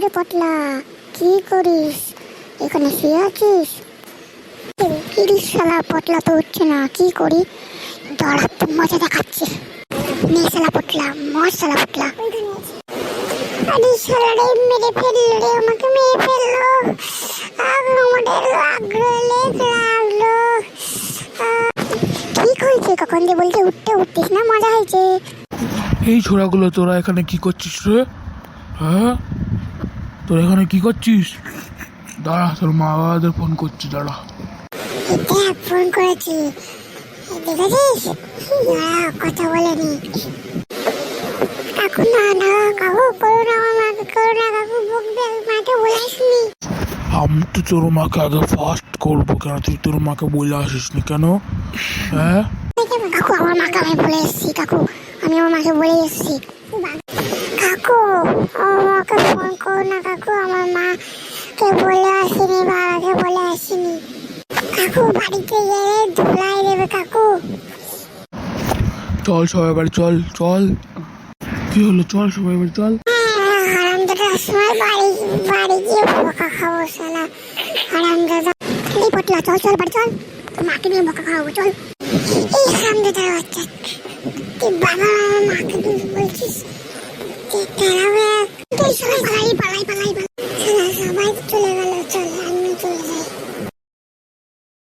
কিরে পটলা, কি করিস? এখানে শুয়ে আছিস? কিরিস শালা, পটলা তো উঠছে না, কি করি? দাঁড়া, তো মজা দেখাচ্ছি। নে শালা পটলা, মর শালা পটলা। আরে শালা রে, মেরে ফেললো রে, আমাকে মেরে ফেললো। আমাদের লাগলো। ঠিক হয়েছে, কখন দিয়ে বলছে উঠতে উঠতিস না, মজা হয়েছে। এই ছোড়াগুলো, তোরা এখানে কি করছিস রে? হ্যাঁ, তোরা এখানে কি করছিস? দাঁড়া, তোর মা বাবাদের ফোন করছি, দাঁড়া। দেখ, ফোন করেছি, দেখেছিস? কথা বলেনি। কাকু না না, কাকু করো না, আমার মাকে করো না, কাকু বকবে, মাকে বলে আসিনি। আমি তো তোর মাকে আগে ফার্স্ট করবো, কেন তুই তোর মাকে বলে আসিস নি কেন? হ্যাঁ, কাকু, আমার মাকে আমি বলে এসেছি, কাকু আমি আমার মাকে বলে এসেছি। কাকু, আমার মাকে ফোন করো না কাকু, আমার মাকে বলে আসিনি, বাবাকে বলে আসিনি। কাকু বাড়িতে গেলে ধুলাই দেবে কাকু। চল সবাই বাড়ি, চল চল। কি হলো, চল সবাই বাড়ি চল। হারামজাদার সময় বাড়ি গিয়ে বকা খাবো শালা, হারামজাদা। এই পটলা, চল চল বাড়ি চল, তোর মাকে নিয়ে বকা খাওয়াবো, চল। এই হারামজাদার বাচ্চা, তুই বাবা আমার মাকে নিয়ে বলছিস? তুই সবাই পালাই পালাই পালাই